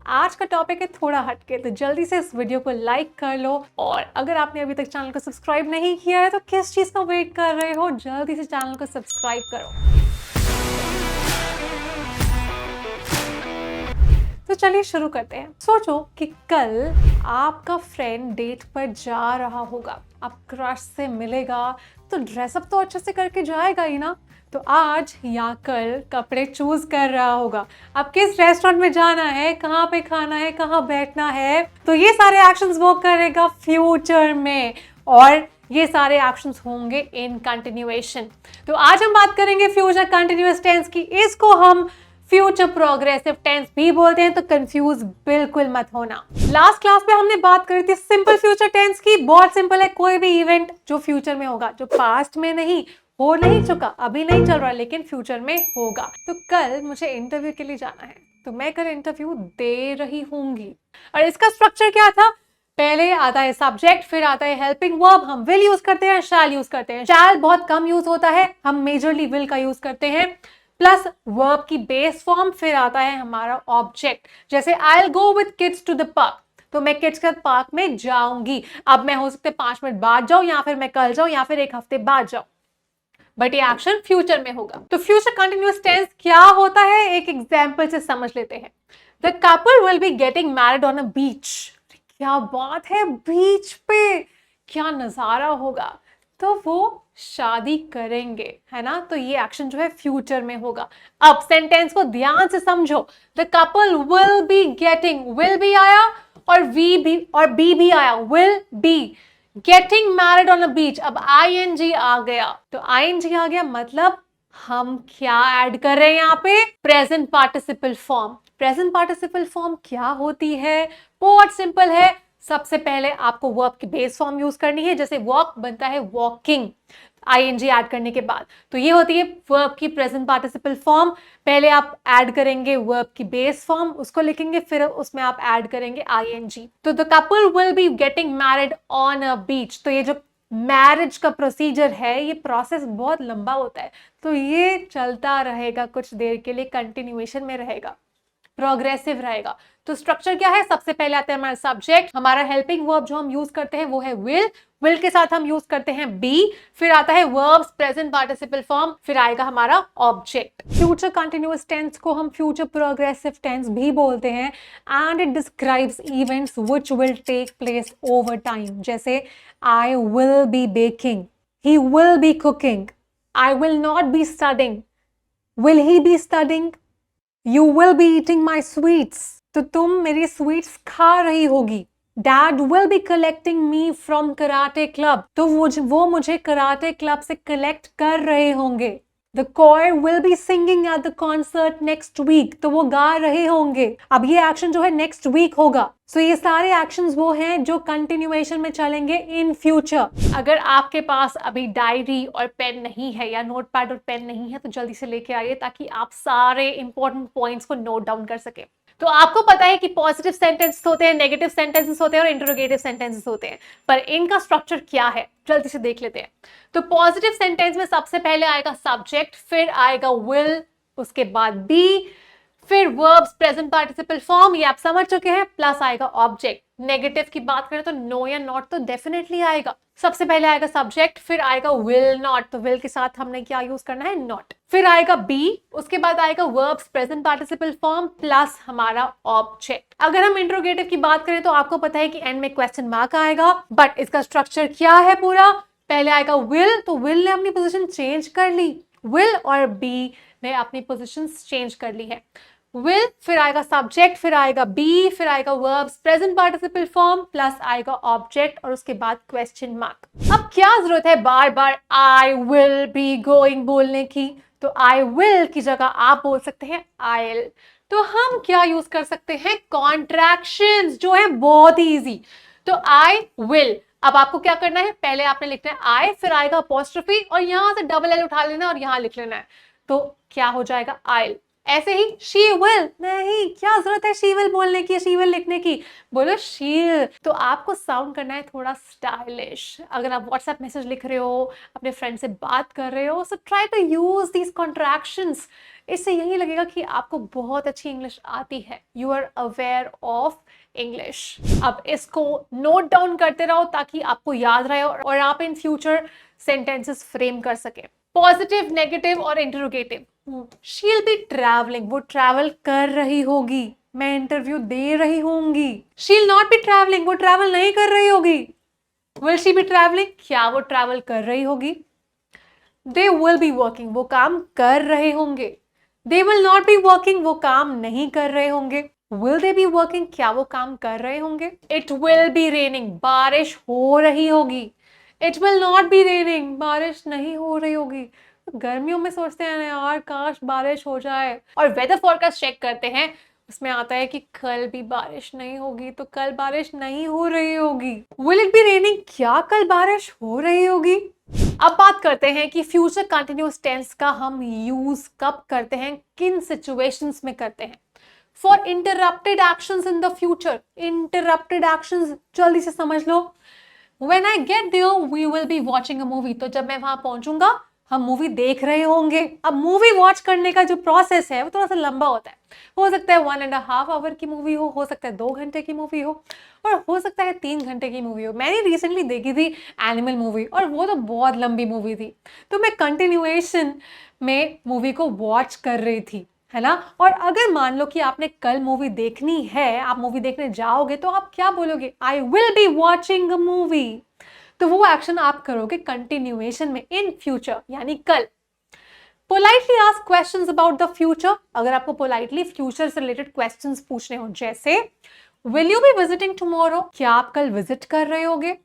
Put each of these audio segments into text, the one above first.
आज का टॉपिक है थोड़ा हटके, तो जल्दी से इस वीडियो को लाइक कर लो। और अगर आपने अभी तक चैनल को सब्सक्राइब नहीं किया है तो किस चीज़ का वेट कर रहे हो, जल्दी से चैनल को सब्सक्राइब करो। तो चलिए शुरू करते हैं। सोचो कि कल आपका फ्रेंड डेट पर जा रहा होगा, आप क्रश से मिलेगा तो ड्रेसअप तो अच्छे से करके जाएगा ही ना। तो आज या कल कपड़े चूज कर रहा होगा, अब किस रेस्टोरेंट में जाना है, कहाँ पे खाना है, कहाँ बैठना है। तो ये सारे एक्शंस वो करेगा फ्यूचर में, और ये सारे एक्शंस होंगे इन कंटिन्यूएशन। तो आज हम बात करेंगे फ्यूचर कंटिन्यूअस टेंस की। इसको हम फ्यूचर प्रोग्रेसिव टेंस भी बोलते हैं, तो कंफ्यूज बिल्कुल मत होना। लास्ट क्लास में हमने बात करी थी सिंपल फ्यूचर टेंस की। बहुत सिंपल है, कोई भी इवेंट जो फ्यूचर में होगा, जो पास्ट में नहीं हो नहीं चुका, अभी नहीं चल रहा, लेकिन फ्यूचर में होगा। तो कल मुझे इंटरव्यू के लिए जाना है, तो मैं कल इंटरव्यू दे रही होंगी। और इसका स्ट्रक्चर क्या था? पहले आता है सब्जेक्ट, फिर आता है हेल्पिंग वर्ब। हम विल यूज करते हैं, शैल यूज करते हैं। शैल बहुत कम यूज होता है, हम मेजरली विल का यूज करते हैं। प्लस वर्ब की बेस फॉर्म, फिर आता है हमारा ऑब्जेक्ट। जैसे I will go with kids to the park, तो मैं किड्स के साथ पार्क में जाऊंगी। अब मैं हो सकता है 5 मिनट बाद जाऊं, या फिर मैं कल जाऊं, या फिर 1 हफ्ते बाद जाऊं, बट ये एक्शन फ्यूचर में होगा। तो फ्यूचर कंटिन्यूअस टेंस क्या होता है, एक एग्जांपल से समझ लेते हैं। The couple will be getting married on a beach. क्या बात है, बीच पे क्या नजारा होगा। तो वो शादी करेंगे, है ना। तो ये एक्शन जो है फ्यूचर में होगा। अब सेंटेंस को ध्यान से समझो। The couple will be getting, will be आया और वी भी और बी भी आया, will be getting married on a beach. अब आईएनजी आ गया, तो आईएनजी आ गया मतलब हम क्या ऐड कर रहे हैं यहाँ पे? Present participle form. Present participle form क्या होती है? बहुत सिंपल है। सबसे पहले आपको वर्ब की बेस फॉर्म यूज करनी है। जैसे वॉक बनता है वॉकिंग, आईएनजी ऐड करने के बाद, तो ये होती है वर्ब की प्रेजेंट पार्टिसिपल फॉर्म। पहले आप ऐड करेंगे वर्ब की बेस फॉर्म, उसको लिखेंगे, फिर उसमें आप ऐड करेंगे आईएनजी। तो the couple will be getting married on a beach. तो ये जो मैरिज का प्रोसीजर है, ये प्रोसेस बहुत लंबा होता है, तो ये चलता रहेगा कुछ देर के लिए, कंटिन्यूएशन में रहेगा, प्रोग्रेसिव रहेगा। तो स्ट्रक्चर क्या है? सबसे पहले आता है हमारा सब्जेक्ट। हमारा हेल्पिंग वर्ब जो हम यूज करते हैं वो है विल। विल के साथ हम यूज करते हैं बी। फिर आता है वर्ब्स प्रेजेंट पार्टिसिपल फॉर्म, फिर आएगा हमारा ऑब्जेक्ट। फ्यूचर कंटिन्यूअस टेंस को हम फ्यूचर प्रोग्रेसिव टेंस भी बोलते हैं, and it describes events which will take place over time. जैसे I will be baking, he will be cooking, I will not be studying, will he be studying, You will be eating my sweets. तो तुम मेरी sweets खा रही होगी। Dad will be collecting me from karate club. तो वो मुझे karate club से कलेक्ट कर रहे होंगे। The choir will be singing at the concert next week. तो वो गा रहे होंगे। अब ये एक्शन जो है नेक्स्ट वीक होगा। So ये सारे एक्शंस वो हैं जो कंटिन्यूएशन में चलेंगे इन फ्यूचर। अगर आपके पास अभी डायरी और पेन नहीं है, या नोटपैड और पेन नहीं है, तो जल्दी से लेके आइए ताकि आप सारे इंपॉर्टेंट पॉइंट्स को नोट डाउन कर सके। तो आपको पता है कि पॉजिटिव सेंटेंसेस होते हैं, नेगेटिव सेंटेंसेस होते हैं और इंटरोगेटिव सेंटेंसेस होते हैं, पर इनका स्ट्रक्चर क्या है जल्दी से देख लेते हैं। तो पॉजिटिव सेंटेंस में सबसे पहले आएगा सब्जेक्ट, फिर आएगा विल, उसके बाद बी, फिर वर्ब्स प्रेजेंट पार्टिसिपल फॉर्म, ये आप समझ चुके हैं, प्लस आएगा ऑब्जेक्ट। नेगेटिव की बात करें तो नो या नॉट तो डेफिनेटली आएगा। सबसे पहले आएगा सब्जेक्ट, फिर आएगा विल नॉट, तो विल के साथ हमने क्या यूज करना है? नॉट। फिर आएगा बी, उसके बाद आएगा verbs present participle form plus हमारा ऑब्जेक्ट। अगर हम इंट्रोगेटिव की बात करें तो आपको पता है कि एंड में क्वेश्चन मार्क आएगा, बट इसका स्ट्रक्चर क्या है पूरा? पहले आएगा विल, तो विल ने अपनी पोजिशन चेंज कर ली, विल और बी ने अपनी पोजिशन चेंज कर ली है। विल, फिर आएगा सब्जेक्ट, फिर आएगा बी, फिर आएगा verbs present participle form plus आएगा ऑब्जेक्ट और उसके बाद क्वेश्चन मार्क। अब क्या जरूरत है बार बार आई विल बी गोइंग बोलने की? तो आई विल की जगह आप बोल सकते हैं आईल। तो हम क्या यूज कर सकते हैं? कॉन्ट्रैक्शंस, जो है बहुत ही इजी। तो आई विल, अब आपको क्या करना है? पहले आपने लिखना है आई, फिर आएगा अपॉस्ट्रोफी और यहां से डबल एल उठा लेना और यहां लिख लेना है, तो क्या हो जाएगा? आइल। ऐसे ही she will, नहीं, क्या जरूरत है she will बोलने की, she will लिखने की, बोलो she'll। तो आपको साउंड करना है थोड़ा स्टाइलिश। अगर आप व्हाट्सएप मैसेज लिख रहे हो, अपने फ्रेंड से बात कर रहे हो, so try to use these contractions. इससे यही लगेगा कि आपको बहुत अच्छी इंग्लिश आती है, you are aware of English. अब इसको नोट डाउन करते रहो ताकि आपको याद रहे और आप इन फ्यूचर सेंटेंसेस फ्रेम कर सके। पॉजिटिव, नेगेटिव और इंटरोगेटिव। शील बी ट्रैवलिंग, वो ट्रैवल कर रही होगी, मैं इंटरव्यू दे रही होंगी। शील नॉट बी ट्रैवलिंग, वो ट्रैवल नहीं कर रही होगी। विल शी बी ट्रैवलिंग, क्या वो ट्रैवल कर रही होगी। दे विल बी वर्किंग, वो काम कर रहे होंगे। They will not be working, वो काम नहीं कर रहे होंगे। विल दे बी वर्किंग, क्या वो काम कर रहे होंगे। इट विल बी रेनिंग, बारिश हो रही होगी। It will not B raining, बारिश नहीं हो रही होगी। गर्मियों में सोचते हैं यार काश बारिश हो जाए, और वेदर फोरकास्ट चेक करते हैं, उसमें आता है कि कल भी बारिश नहीं होगी, तो कल बारिश नहीं हो रही होगी। विल इट बी रेनिंग, क्या कल बारिश हो रही होगी। अब बात करते हैं कि फ्यूचर कंटिन्यूअस टेंस का हम यूज कब करते हैं, किन सिचुएशंस में करते हैं। For interrupted actions in the future. Interrupted actions जल्दी से समझ लो। When I get there, we will be watching a movie. तो जब मैं वहां पहुंचूंगा हम मूवी देख रहे होंगे। अब मूवी वॉच करने का जो प्रोसेस है वो थोड़ा सा लंबा होता है। हो सकता है 1.5 आवर की मूवी हो सकता है 2 घंटे की मूवी हो, और हो सकता है 3 घंटे की मूवी हो। मैंने रिसेंटली देखी थी एनिमल मूवी, और वो तो बहुत लंबी मूवी थी, तो मैं कंटिन्यूएशन में मूवी को वॉच कर रही थी, है ना। और अगर मान लो कि आपने कल मूवी देखनी है, आप मूवी देखने जाओगे, तो आप क्या बोलोगे, आई will be watching a movie. तो वो एक्शन आप करोगे कंटिन्यूएशन में, इन फ्यूचर यानी कल। Politely ask questions about the future. अगर आपको पोलाइटली फ्यूचर से रिलेटेड क्वेश्चंस पूछने हो, जैसे will you be visiting tomorrow, क्या आप कल विजिट कर रहे होगे।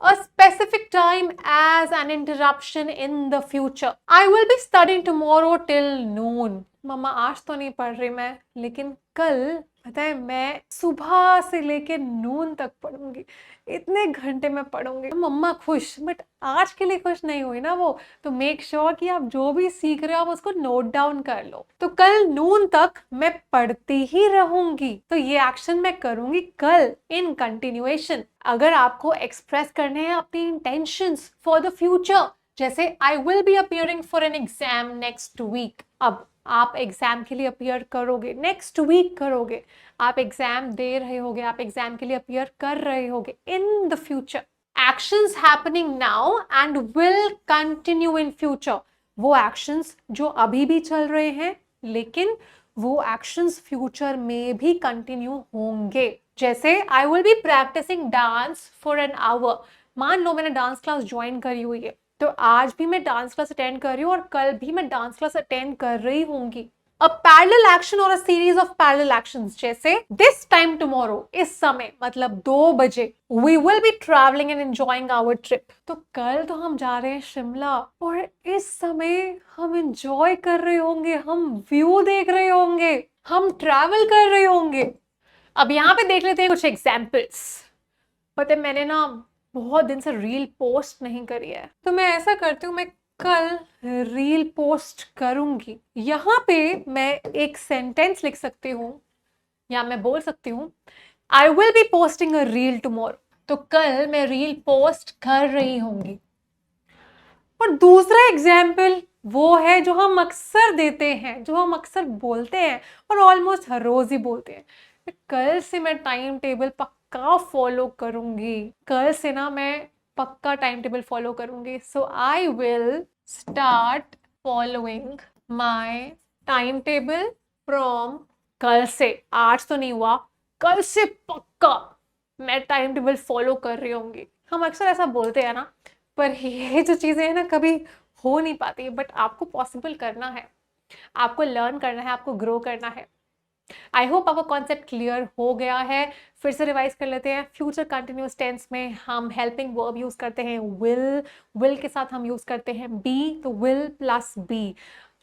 A specific time as an interruption in the future. I will be studying tomorrow till noon. मम्मा आज तो नहीं पढ़ रही मैं, लेकिन कल पता है मैं सुबह से लेके नून तक पढ़ूंगी, इतने घंटे में पढ़ूंगी। मम्मा खुश, बट आज के लिए खुश नहीं हुई ना वो। तो मेक श्योर कि आप जो भी सीख रहे हो आप उसको नोट डाउन कर लो। तो कल नून तक मैं पढ़ती ही रहूंगी, तो ये एक्शन मैं करूंगी कल इन कंटिन्यूएशन। अगर आपको एक्सप्रेस करने हैं अपनी इंटेंशंस फॉर द फ्यूचर, जैसे I will be appearing for an exam next week. अब आप एग्जाम के लिए अपियर करोगे, नेक्स्ट वीक करोगे, आप एग्जाम दे रहे होगे, आप एग्जाम के लिए अपियर कर रहे होगे in the future. Actions happening now and will continue in future, वो एक्शंस जो अभी भी चल रहे हैं, लेकिन वो एक्शंस फ्यूचर में भी कंटिन्यू होंगे। जैसे I will be practicing dance for an hour. मान लो मैंने डांस क्लास ज्वाइन करी हुई है, तो आज भी मैं डांस क्लास अटेंड कर रही हूँ और कल भी मैं डांस क्लास अटेंड कर रही होंगी। अ पैरेलल एक्शन और a series of parallel actions, जैसे दिस टाइम टुमारो, इस समय मतलब 2 बजे, we will be travelling and enjoying our trip. तो कल तो हम जा रहे हैं शिमला, और इस समय हम एंजॉय कर रहे होंगे, हम व्यू देख रहे होंगे, हम ट्रैवल कर रहे होंगे। अब यहाँ पे देख लेते हैं कुछ एग्जाम्पल्स। पता है मैंने ना बहुत दिन से रील पोस्ट नहीं करी है, तो मैं ऐसा करती हूँ, मैं कल रील पोस्ट करूंगी। यहाँ पे मैं एक सेंटेंस लिख सकती हूँ, या मैं बोल सकती हूँ आई will B posting a reel tomorrow. तो कल मैं रील पोस्ट कर रही होंगी। और दूसरा एग्जाम्पल वो है जो हम अक्सर देते हैं, जो हम अक्सर बोलते हैं और ऑलमोस्ट हर रोज ही बोलते हैं, कल से मैं टाइम टेबल पक्का फॉलो करूंगी। कल से ना मैं पक्का टाइम टेबल फॉलो करूंगी। So I will start following my time table from कल से। आज तो नहीं हुआ, कल से पक्का मैं टाइम टेबल फॉलो कर रही होंगी। हम अक्सर ऐसा बोलते हैं ना, पर ये जो चीजें हैं ना कभी हो नहीं पाती, बट आपको पॉसिबल करना है, आपको लर्न करना है, आपको ग्रो करना है। आई होप आपका कॉन्सेप्ट क्लियर हो गया है। फिर से रिवाइज कर लेते हैं। फ्यूचर कंटिन्यूअस टेंस में हम हेल्पिंग वर्ब यूज करते हैं विल के साथ हम यूज करते हैं बी, तो विल प्लस बी।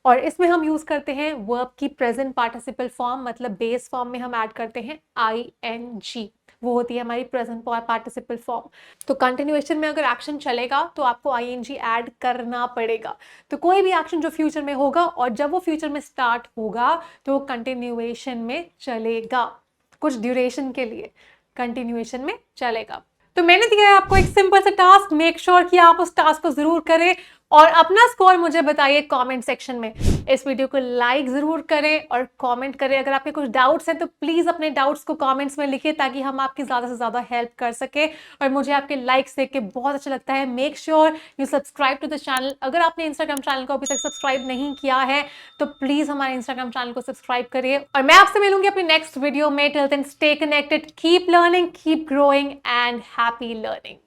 और इसमें हम यूज करते हैं वर्ब की प्रेजेंट पार्टिसिपल फॉर्म, मतलब बेस फॉर्म में हम ऐड करते हैं ING। वो होती है हमारी प्रेजेंट पार्टिसिपल फॉर्म। तो कंटिन्यूएशन में अगर एक्शन चलेगा तो आपको आईएनजी ऐड करना पड़ेगा। तो कोई भी एक्शन जो फ्यूचर में होगा और जब वो फ्यूचर में स्टार्ट होगा तो वो कंटिन्यूएशन में चलेगा, कुछ ड्यूरेशन के लिए कंटिन्यूएशन में चलेगा। तो मैंने दिया है आपको एक सिंपल सा टास्क, मेक श्योर कि आप उस टास्क को जरूर करें और अपना स्कोर मुझे बताइए कमेंट सेक्शन में। इस वीडियो को लाइक जरूर करें और कमेंट करें। अगर आपके कुछ डाउट्स हैं तो प्लीज अपने डाउट्स को कमेंट्स में लिखिए ताकि हम आपकी ज्यादा से ज्यादा हेल्प कर सके। और मुझे आपके लाइक्स देख के बहुत अच्छा लगता है। Make sure you subscribe to the channel. अगर आपने इंस्टाग्राम चैनल को अभी तक सब्सक्राइब नहीं किया है तो प्लीज हमारे इंस्टाग्राम चैनल को सब्सक्राइब करिए। और मैं आपसे मिलूंगी अपनी नेक्स्ट वीडियो में। Till then stay connected, keep learning, keep growing and happy learning.